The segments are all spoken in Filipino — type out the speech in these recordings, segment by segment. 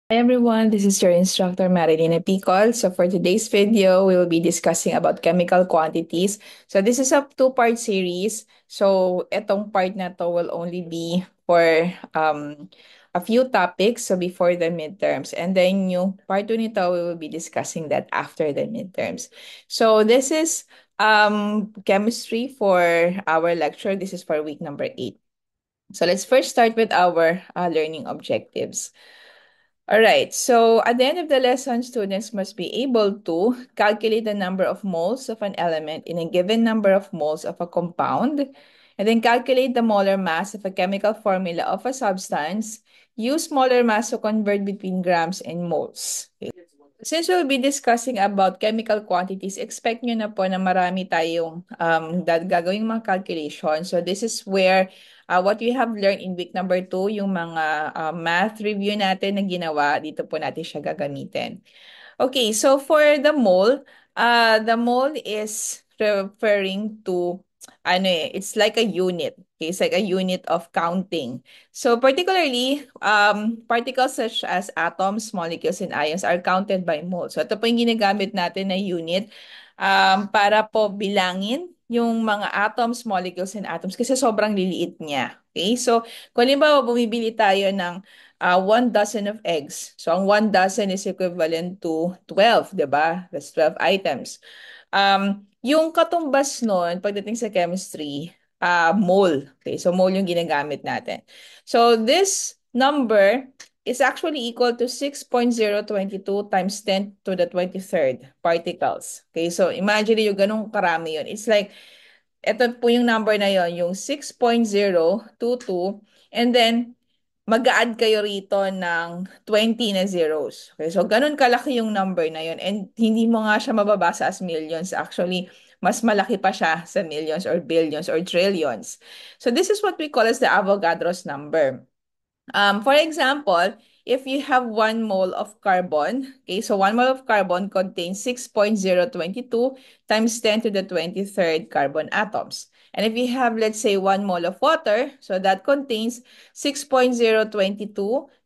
Hi everyone, this is your instructor Marilyn Picol. So for today's video, we will be discussing about chemical quantities. So this is a two-part series. So etong part na to will only be for a few topics, so before the midterms. And then yung part 2 nito, we will be discussing that after the midterms. So this is chemistry for our lecture. This is for week number 8. So let's first start with our learning objectives. All right, so at the end of the lesson, students must be able to calculate the number of moles of an element in a given number of moles of a compound, and then calculate the molar mass of a chemical formula of a substance. Use molar mass to convert between grams and moles. Okay. Since we'll be discussing about chemical quantities, expect nyo na po na marami tayong gagawing mga calculation. So this is where what we have learned in week number 2, yung mga math review natin na ginawa, dito po natin siya gagamitin. Okay, so for the mole is referring to it's like a unit. Okay, it's like a unit of counting. So particularly, particles such as atoms, molecules, and ions are counted by mole. So ito po yung ginagamit natin na unit para po bilangin yung mga atoms, molecules, and atoms kasi sobrang liliit niya. Okay, so kung halimbawa bumibili tayo ng 1 dozen of eggs. So, ang 1 dozen is equivalent to 12, di ba? That's 12 items. Yung katumbas nun, pagdating sa chemistry, mole. Okay, so mole yung ginagamit natin. So, this number is actually equal to 6.022 times 10 to the 23rd particles. Okay, so imagine yung ganung karami yun. It's like, ito po yung number na yon, yung 6.022, and then mag-a-add kayo rito ng 20 na zeros. Okay, so ganun kalaki yung number na yun. And hindi mo nga siya mababasa as millions. Actually, mas malaki pa siya sa millions or billions or trillions. So this is what we call as the Avogadro's number. For example, if you have 1 mole of carbon, okay, so 1 mole of carbon contains 6.022 times 10 to the 23rd carbon atoms. And if you have, let's say, 1 mole of water, so that contains 6.022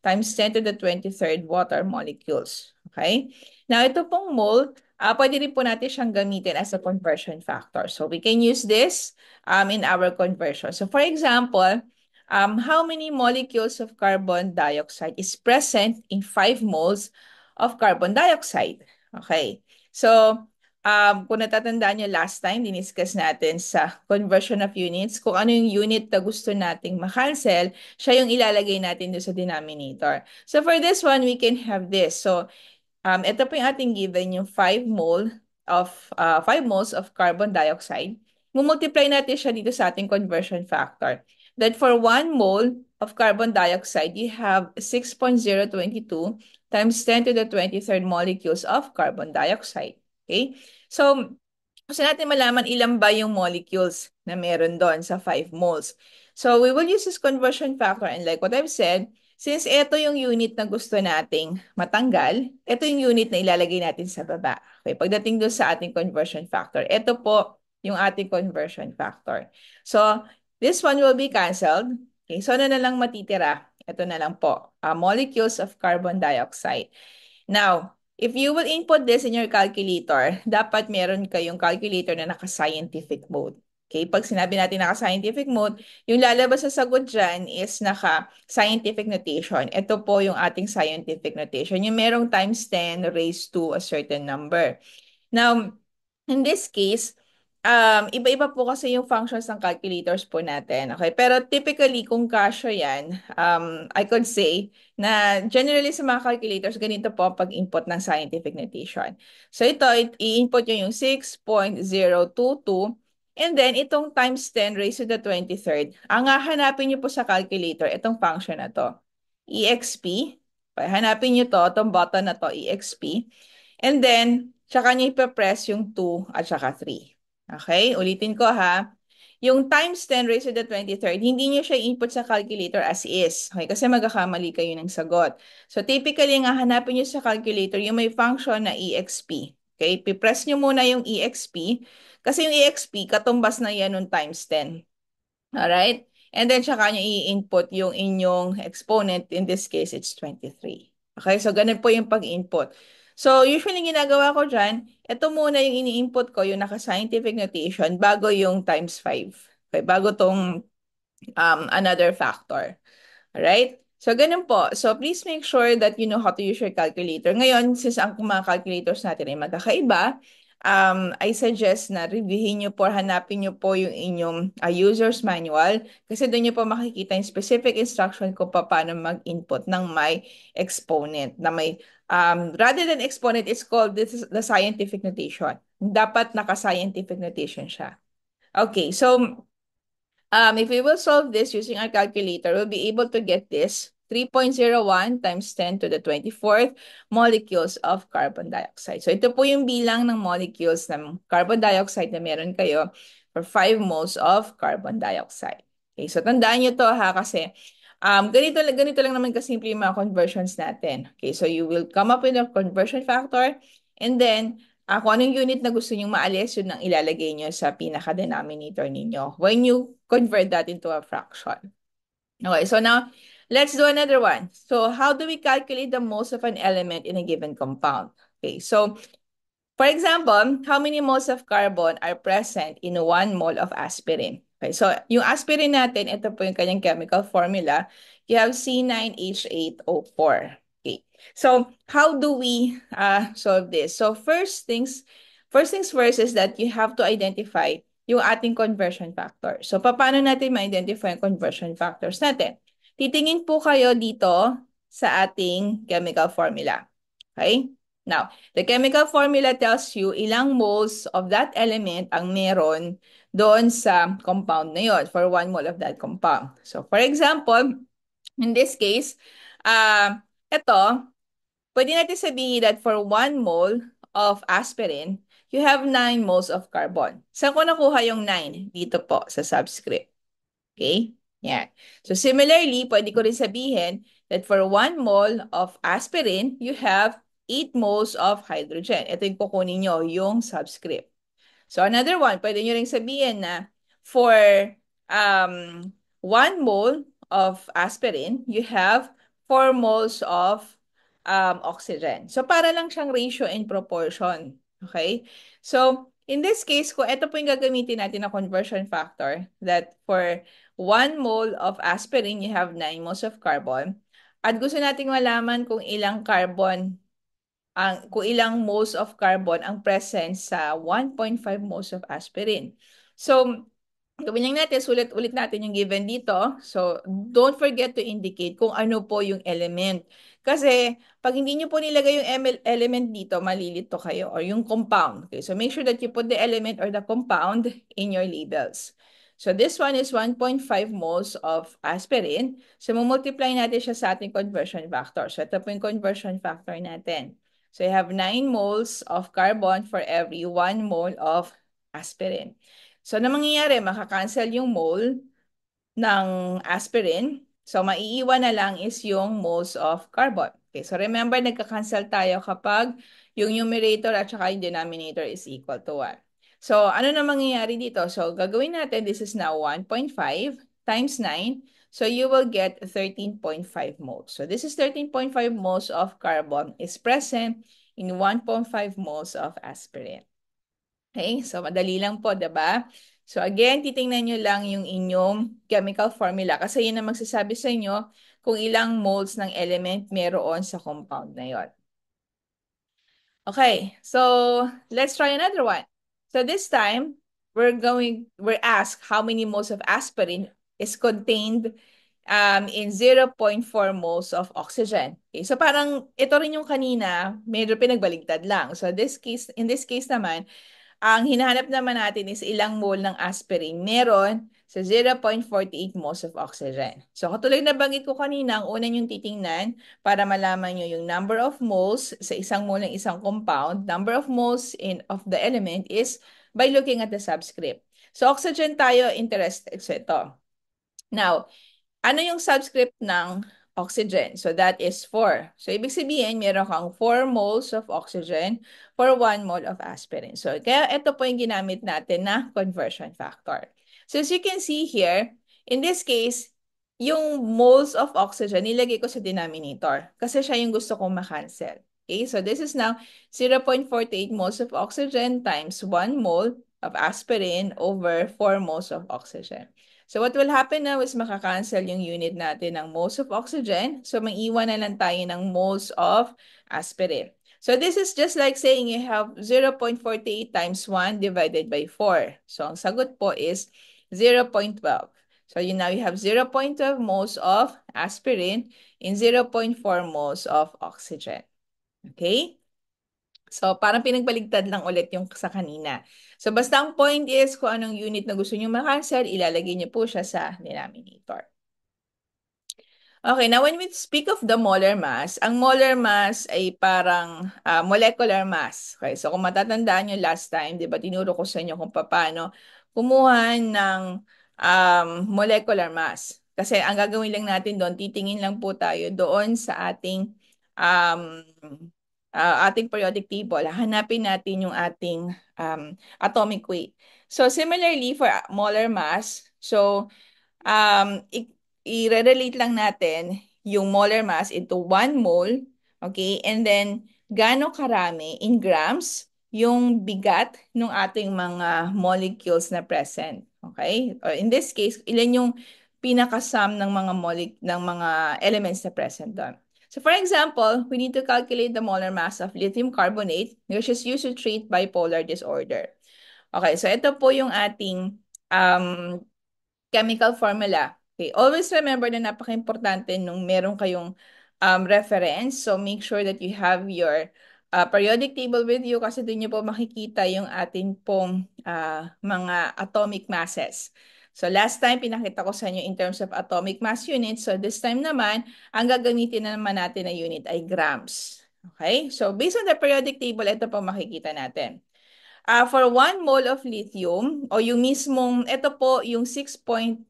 times 10 to the 23rd water molecules. Okay? Now, ito pong mole, pwede rin po natin siyang gamitin as a conversion factor. So, we can use this in our conversion. So, for example, how many molecules of carbon dioxide is present in 5 moles of carbon dioxide? Okay. So, kung natatandaan nyo last time, diniscuss natin sa conversion of units, kung ano yung unit na gusto nating makancel, siya yung ilalagay natin doon sa denominator. So, for this one, we can have this. So, ito po yung ating given, yung 5 moles of carbon dioxide. Mumultiply natin siya dito sa ating conversion factor. That for 1 mole of carbon dioxide, you have 6.022 times 10 to the 23rd molecules of carbon dioxide. Okay? So, gusto natin malaman ilan ba yung molecules na meron doon sa 5 moles. So, we will use this conversion factor, and like what I've said, since ito yung unit na gusto nating matanggal, ito yung unit na ilalagay natin sa baba. Okay, pagdating doon sa ating conversion factor, ito po yung ating conversion factor. So, this one will be canceled. Okay, so ano na lang matitira? Ito na lang po, molecules of carbon dioxide. Now, if you will input this in your calculator, dapat meron kayong calculator na naka-scientific mode. Okay, pag sinabi natin naka-scientific mode, yung lalabas sa sagot dyan is naka-scientific notation. Ito po yung ating scientific notation. Yung merong times 10 raised to a certain number. Now, in this case, iba-iba po kasi yung functions ng calculators po natin. Okay? Pero typically, kung kasya yan, I could say na generally sa mga calculators, ganito po pag-input ng scientific notation. So ito, i-input nyo yung 6.022, and then itong times 10 raised to the 23rd. Ang hahanapin nyo po sa calculator, itong function na to, exp. Hanapin nyo to, itong button na to, exp. And then, tsaka nyo ipapress yung 2 at tsaka 3. Okay? Ulitin ko ha. Yung times 10 raised to the 23rd, hindi nyo siya input sa calculator as is. Okay? Kasi magkakamali kayo ng sagot. So, typically, nga hanapin nyo sa calculator yung may function na exp. Okay? Pipress nyo muna yung exp. Kasi yung exp, katumbas na yan ng times 10. Alright? And then, tsaka nyo i-input yung inyong exponent. In this case, it's 23. Okay, so ganun po yung pag-input. So usually ginagawa ko dyan, ito muna yung ini-input ko, yung naka-scientific notation, bago yung times 5. Okay, bago tong another factor. Alright? So, ganun po. So, please make sure that you know how to use your calculator. Ngayon, since ang mga calculators natin ay magkakaiba, I suggest na reviewin nyo po, hanapin nyo po yung inyong user's manual kasi doon nyo po makikita yung specific instruction kung paano mag-input ng may exponent. Na may, rather than exponent, it's called this is the scientific notation. Dapat naka-scientific notation siya. Okay, so if we will solve this using our calculator, we'll be able to get this 3.01 times 10 to the 24th molecules of carbon dioxide. So ito po yung bilang ng molecules ng carbon dioxide na meron kayo for 5 moles of carbon dioxide. Okay, so tandaan nyo to ha kasi ganito lang naman kasimple yung mga conversions natin. Okay, so you will come up with a conversion factor and then kung anong unit na gusto nyong maalis, yun ang ilalagay nyo sa pinaka-denominator ninyo when you convert that into a fraction. Okay, so now, let's do another one. So, how do we calculate the moles of an element in a given compound? Okay, so, for example, how many moles of carbon are present in 1 mole of aspirin? Okay, so yung aspirin natin, ito po yung kanyang chemical formula. You have C9H8O4. Okay, so how do we solve this? So first things first is that you have to identify yung ating conversion factor. So paano natin ma-identify yung conversion factors natin? Titingin po kayo dito sa ating chemical formula. Okay? Now, the chemical formula tells you ilang moles of that element ang meron doon sa compound na yun for 1 mole of that compound. So, for example, in this case, ito, pwede natin sabihin that for 1 mole of aspirin, you have 9 moles of carbon. Saan ko nakuha yung 9? Dito po, sa subscript. Okay? Yan. So, similarly, pwede ko rin sabihin that for 1 mole of aspirin, you have 8 moles of hydrogen. Ito yung kukunin nyo, yung subscript. So, another one, pwede nyo rin sabihin na for um, 1 mole of aspirin, you have 4 moles of oxygen. So, para lang siyang ratio and proportion. Okay? So, in this case, kung ito po yung gagamitin natin na conversion factor, that for 1 mole of aspirin, you have 9 moles of carbon. At gusto nating malaman kung ilang moles of carbon ang present sa 1.5 moles of aspirin. So, gawin lang natin, sulit ulit natin yung given dito. So, don't forget to indicate kung ano po yung element. Kasi, pag hindi nyo po nilagay yung element dito, malilito kayo or yung compound. Okay? So, make sure that you put the element or the compound in your labels. So, this one is 1.5 moles of aspirin. So, multiply natin siya sa ating conversion factor. So, ito po yung conversion factor natin. So, you have 9 moles of carbon for every 1 mole of aspirin. So, na mangyayari, makakancel yung mole ng aspirin. So, maiiwan na lang is yung moles of carbon. Okay, so remember, nagka-cancel tayo kapag yung numerator at saka yung denominator is equal to 1. So, ano na mangyayari dito? So, gagawin natin, this is now 1.5 times 9. So, you will get 13.5 moles. So, this is 13.5 moles of carbon is present in 1.5 moles of aspirin. Okay, so madali lang po, diba? So again, titingnan nyo lang yung inyong chemical formula kasi yun ang magsasabi sa inyo kung ilang moles ng element meron sa compound na yon. Okay, so let's try another one. So this time, we're asked how many moles of aspirin is contained in 0.4 moles of oxygen. Okay, so parang ito rin yung kanina, medyo pinagbaligtad lang. So in this case naman, ang hinahanap naman natin is ilang mole ng aspirin meron sa 0.48 moles of oxygen. So katulad na banggit ko kanina, ang una yung titingnan para malaman nyo yung number of moles sa isang mole ng isang compound. Number of moles of the element is by looking at the subscript. So oxygen tayo interested sa ito. Now, ano yung subscript ng oxygen? So that is 4. So ibig sabihin, meron kang 4 moles of oxygen for 1 mole of aspirin. So kaya ito po yung ginamit natin na conversion factor. So as you can see here, in this case, yung moles of oxygen, nilagay ko sa denominator kasi siya yung gusto kong ma-cancel. Okay, so this is now 0.48 moles of oxygen times 1 mole of aspirin over 4 moles of oxygen. So what will happen now is makakancel yung unit natin ng moles of oxygen. So may iwan na lang tayo ng moles of aspirin. So this is just like saying you have 0.48 times 1 divided by 4. So ang sagot po is 0.12. So now you have 0.12 moles of aspirin and 0.4 moles of oxygen. Okay? So parang pinagbaligtad lang ulit yung sa kanina. So basta ang point is kung anong unit na gusto nyo ma-cancel, ilalagay nyo po siya sa denominator. Okay, now when we speak of the molar mass, ang molar mass ay parang molecular mass. Okay, so kung matatandaan nyo last time, di ba, tinuro ko sa inyo kung paano kumuha ng molecular mass. Kasi ang gagawin lang natin doon, titingin lang po tayo doon sa um, ating periodic table. Hanapin natin yung ating atomic weight. So similarly for molar mass, so i-relate lang natin yung molar mass into 1 mole, okay? And then, gaano karami in grams yung bigat ng ating mga molecules na present, okay? Or in this case, ilan yung pinakasum ng mga ng mga elements na present doon. So for example, we need to calculate the molar mass of lithium carbonate, which is used to treat bipolar disorder. Okay, so ito po yung ating um, chemical formula. Okay, always remember na napaka-importante nung meron kayong reference. So make sure that you have your periodic table with you kasi doon niyo po makikita yung atin pong mga atomic masses. So last time, pinakita ko sa inyo in terms of atomic mass units. So this time naman, ang gagamitin na naman natin na unit ay grams. Okay? So based on the periodic table, ito po makikita natin. For 1 mole of lithium, o yung mismong, ito po yung 6.941,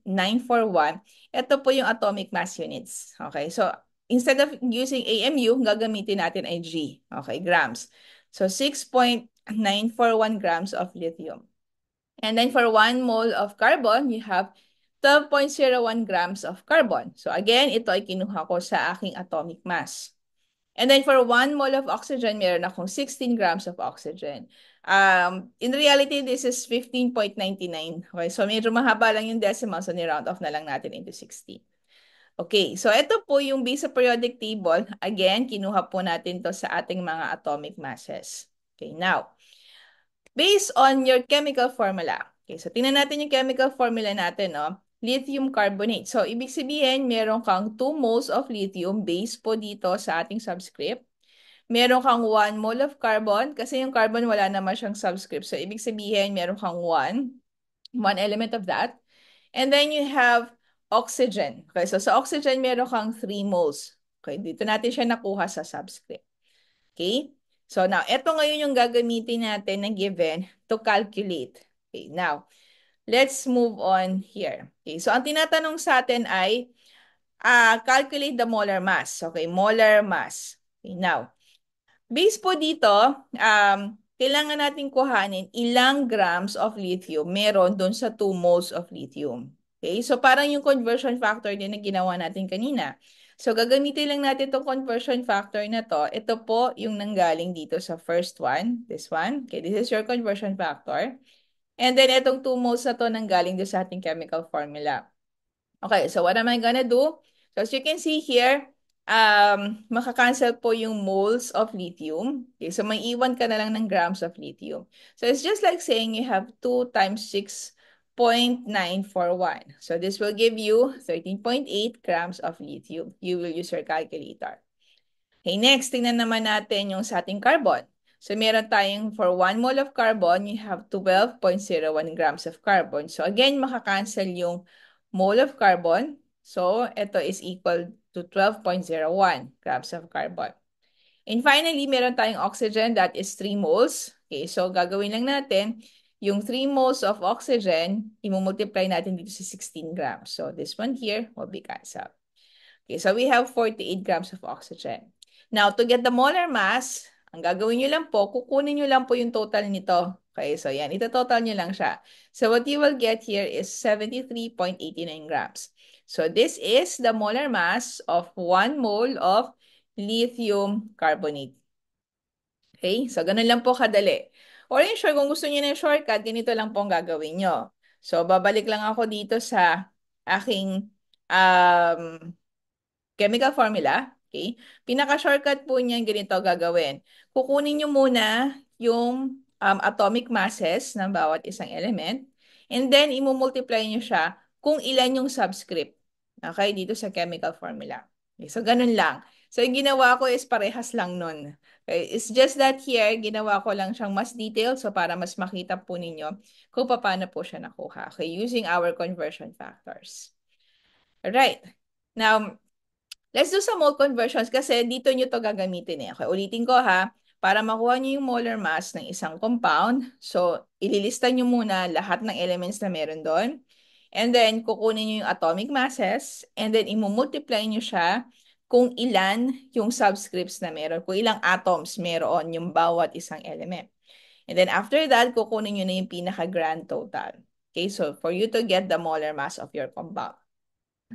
ito po yung atomic mass units. Okay, so instead of using AMU, gagamitin natin ay G. Okay, grams. So 6.941 grams of lithium. And then for 1 mole of carbon, you have 12.01 grams of carbon. So again, ito ay kinuha ko sa aking atomic mass. And then for 1 mole of oxygen, meron akong 16 grams of oxygen. In reality, this is 15.99. Okay, so medyo mahaba lang yung decimal, so ni-round off na lang natin into 16. Okay, so ito po yung base sa periodic table. Again, kinuha po natin to sa ating mga atomic masses. Okay, now, based on your chemical formula. Okay, so tingnan natin yung chemical formula natin, no? Lithium carbonate. So, ibig sabihin, meron kang 2 moles of lithium base po dito sa ating subscript. Meron kang 1 mole of carbon kasi yung carbon wala naman siyang subscript. So, ibig sabihin, meron kang 1 element of that. And then you have oxygen. Okay, so sa oxygen, meron kang 3 moles. Okay, dito natin siya nakuha sa subscript. Okay? So now, ito ngayon yung gagamitin natin na given to calculate. Okay, now, let's move on here. Okay, so ang tinatanong sa atin ay calculate the molar mass. Okay, molar mass. Okay, now, base po dito, kailangan natin kuhanin ilang grams of lithium meron doon sa 2 moles of lithium. Okay, so parang yung conversion factor din na ginawa natin kanina. So gagamitin lang natin itong conversion factor na to. Ito po yung nanggaling dito sa first one, this one. Okay, this is your conversion factor. And then itong 2 moles na to nanggaling doon sa ating chemical formula. Okay, so what am I gonna do? So as you can see here, makakancel po yung moles of lithium. Okay, so may iwan ka na lang ng grams of lithium. So it's just like saying you have 2 times 6.941. So this will give you 13.8 grams of lithium. You will use your calculator. Okay, next, tingnan naman natin yung sa ating carbon. So meron tayong for 1 mole of carbon, you have 12.01 grams of carbon. So again, makakancel yung mole of carbon. So ito is equal to 12.01 grams of carbon. And finally, meron tayong oxygen that is 3 moles. Okay, so gagawin lang natin yung 3 moles of oxygen, imumultiply natin dito sa 16 grams. So this one here will be cancelled. Okay, so we have 48 grams of oxygen. Now, to get the molar mass, ang gagawin nyo lang po, kukunin nyo lang po yung total nito. Okay, so yan. Ito-total nyo lang siya. So what you will get here is 73.89 grams. So this is the molar mass of 1 mole of lithium carbonate. Okay, so ganun lang po kadali. Or in short, kung gusto niyo ng shortcut, ganito lang po ang gagawin nyo. So babalik lang ako dito sa aking um, chemical formula. Okay? Pinaka-shortcut po niyan, ganito gagawin. Kukunin nyo muna yung atomic masses ng bawat isang element and then imumultiply nyo siya kung ilan yung subscript. Okay? Dito sa chemical formula. Okay, so, ganun lang. So, yung ginawa ko is parehas lang nun. Okay? It's just that here, ginawa ko lang siyang mas detailed so para mas makita po ninyo kung paano po siya nakuha. Okay? Using our conversion factors. Alright. Now, let's do some mole conversions kasi dito nyo to gagamitin eh. Okay, ulitin ko ha. Para makuha nyo yung molar mass ng isang compound, so ililista nyo muna lahat ng elements na meron doon. And then, kukunin nyo yung atomic masses and then imumultiply nyo siya kung ilan yung subscripts na meron, kung ilang atoms meron yung bawat isang element. And then after that, kukunin nyo na yung pinaka-grand total. Okay, so for you to get the molar mass of your compound.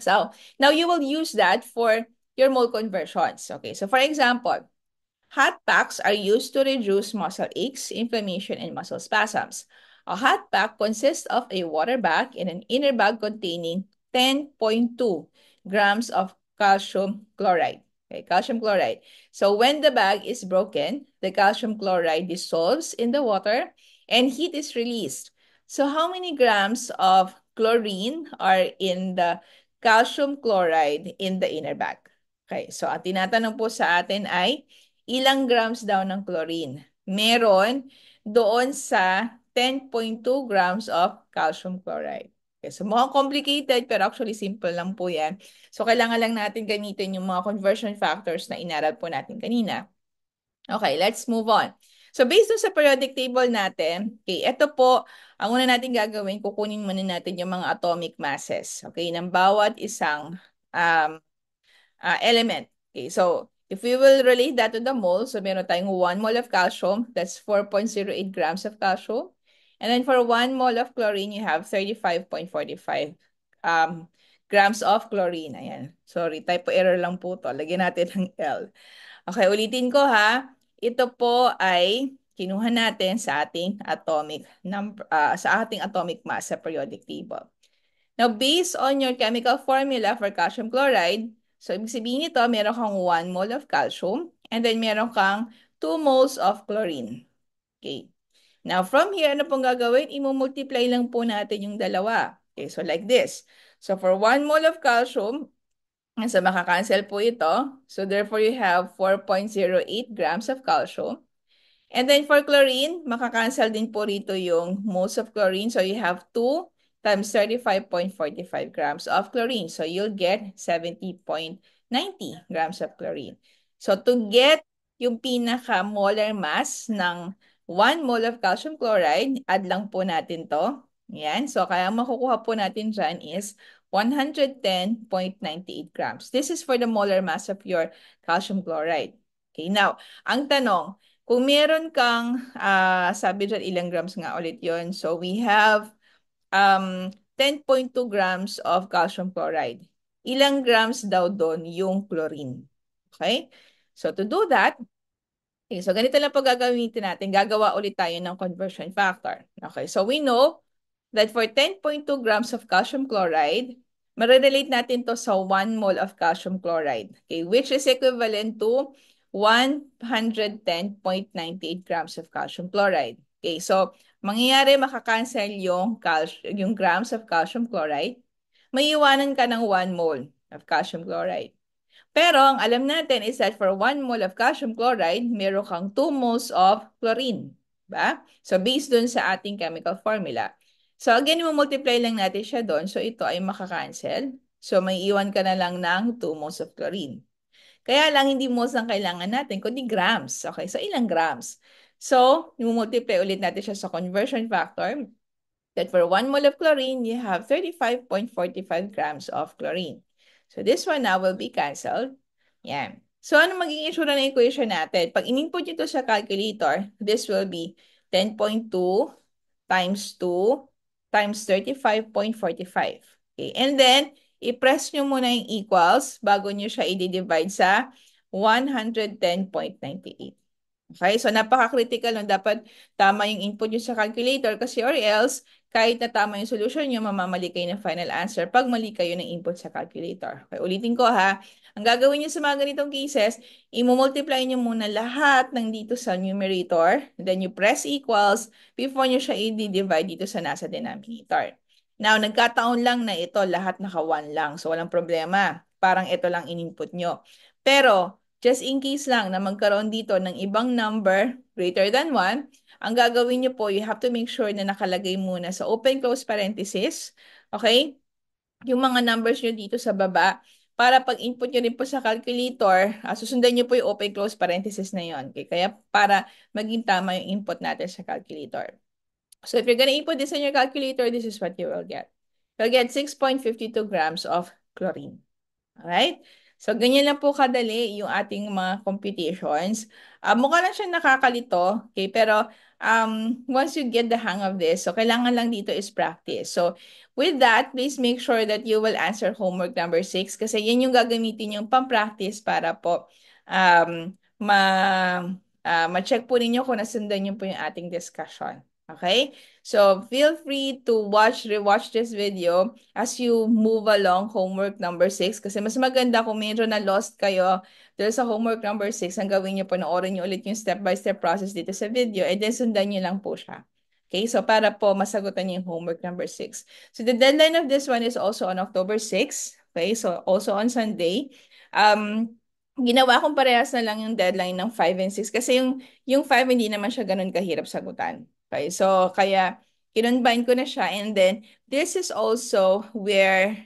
So now you will use that for your mole conversions. Okay, so for example, hot packs are used to reduce muscle aches, inflammation, and muscle spasms. A hot pack consists of a water bag and an inner bag containing 10.2 grams of calcium chloride. Okay, calcium chloride. So when the bag is broken, the calcium chloride dissolves in the water and heat is released. So how many grams of chlorine are in the calcium chloride in the inner bag? Okay, so ang tinatanong po sa atin ay ilang grams daw ng chlorine meron doon sa 10.2 grams of calcium chloride. Okay, so mukhang complicated pero actually simple lang po yan. So kailangan lang natin gamitin yung mga conversion factors na inaral po natin kanina. Okay, let's move on. So based on sa periodic table natin, okay, ito po, ang una natin gagawin, kukunin muna natin yung mga atomic masses, okay, ng bawat isang um, element. Okay, so if we will relate that to the mole, so meron tayong 1 mole of calcium, that's 4.08 grams of calcium. And then for 1 mole of chlorine, you have 35.45 grams of chlorine. Ayan. Sorry, typo error lang po to. Lagyan natin ng L. Okay, ulitin ko ha. Ito po ay kinuha natin sa ating atomic number, sa ating atomic mass sa periodic table. Now, based on your chemical formula for calcium chloride, so ibig sabihin nito, meron kang 1 mole of calcium and then meron kang 2 moles of chlorine. Okay. Now, from here, ano pong gagawin? Imumultiply lang po natin yung dalawa. Okay, so like this. So, for 1 mole of calcium, so makakancel po ito. So, therefore, you have 4.08 grams of calcium. And then for chlorine, makakancel din po rito yung moles of chlorine. So you have 2 times 35.45 grams of chlorine. So you'll get 70.90 grams of chlorine. So to get yung pinaka-molar mass ng 1 mole of calcium chloride, add lang po natin to. Yan. So kaya makukuha po natin dyan is 110.98 grams. This is for the molar mass of your calcium chloride. Okay, now, ang tanong, kung meron kang, sabi dyan, ilang grams nga ulit yon. So, we have 10.2 grams of calcium chloride. Ilang grams daw doon yung chlorine. Okay? So, to do that, okay, so ganito lang po gagamitin natin. Gagawa ulit tayo ng conversion factor. Okay, so we know that for 10.2 grams of calcium chloride, marirelate natin to sa 1 mole of calcium chloride, okay, which is equivalent to 110.98 grams of calcium chloride. Okay, so mangyayari makakancel yung grams of calcium chloride, may iwanan ka ng 1 mole of calcium chloride. Pero ang alam natin is that for 1 mole of calcium chloride, meron kang 2 moles of chlorine. Ba? So based dun sa ating chemical formula. So again, multiply lang natin siya doon. So ito ay makakancel. So may iwan ka na lang ng 2 moles of chlorine. Kaya lang hindi moles ang kailangan natin, kundi grams. Okay, so ilang grams? So, multiply ulit natin siya sa conversion factor. That for 1 mole of chlorine, you have 35.45 grams of chlorine. So this one now will be canceled. Yan. So ano magiging itsura ng equation natin? Pag in-input nyo ito sa calculator, this will be 10.2 times 2 times 35.45. Okay, and then, i-press nyo muna yung equals bago nyo siya i-divide sa 110.98. Okay, so napaka-critical no? Dapat tama yung input nyo sa calculator kasi or else, kahit na tama yung solution nyo, mamamali kayo ng final answer pag mali kayo ng input sa calculator. Okay, ulitin ko ha. Ang gagawin nyo sa mga ganitong cases, i-multiply nyo muna lahat ng dito sa numerator, then you press equals before nyo siya i-divide dito sa nasa denominator. Now, nagkataon lang na ito, lahat naka 1 lang. So, walang problema. Parang ito lang in-input nyo. Pero, just in case lang na magkaroon dito ng ibang number greater than 1, ang gagawin nyo po, you have to make sure na nakalagay muna sa open-close parenthesis, okay? Yung mga numbers nyo dito sa baba, para pag input nyo rin po sa calculator, susundan nyo po yung open-close parenthesis na yon. Okay? Kaya para maging tama yung input natin sa calculator. So if you're gonna input this in your calculator, this is what you will get. You'll get 6.52 grams of chlorine. Alright? So, ganyan lang po kadali yung ating mga computations. Mukha lang siya nakakalito, okay? Pero, once you get the hang of this, so kailangan lang dito is practice. So, with that, please make sure that you will answer homework number 6 kasi yan yung gagamitin yung pang-practice para po ma-check po ninyo kung nasundan nyo po yung ating discussion. Okay? So, feel free to rewatch this video as you move along homework number 6 kasi mas maganda kung medyo na lost kayo dahil sa homework number 6, ang gawin nyo, panoorin nyo ulit yung step-by-step process dito sa video and then sundan nyo lang po siya. Okay, so para po masagutan niyo yung homework number 6. So the deadline of this one is also on October 6. Okay, so also on Sunday. Ginawa kong parehas na lang yung deadline ng 5 and 6 kasi yung 5 hindi naman siya ganun kahirap sagutan. Okay, so kaya kinonbine ko na siya and then this is also where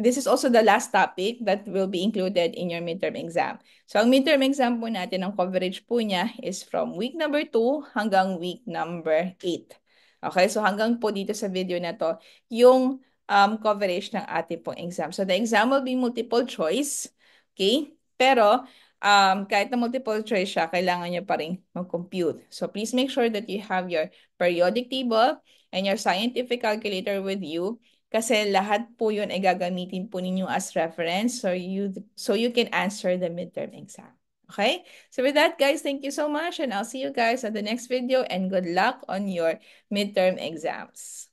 this is also the last topic that will be included in your midterm exam. So ang midterm exam po natin, ang coverage po niya is from week number 2 hanggang week number 8. Okay, so hanggang po dito sa video na to, yung coverage ng ating pong exam. So the exam will be multiple choice. Okay, pero kahit na multiple choice siya, kailangan nyo pa rin mag-compute. So please make sure that you have your periodic table and your scientific calculator with you kasi lahat po yun ay gagamitin po ninyo as reference so you can answer the midterm exam. Okay? So with that, guys, thank you so much and I'll see you guys at the next video and good luck on your midterm exams.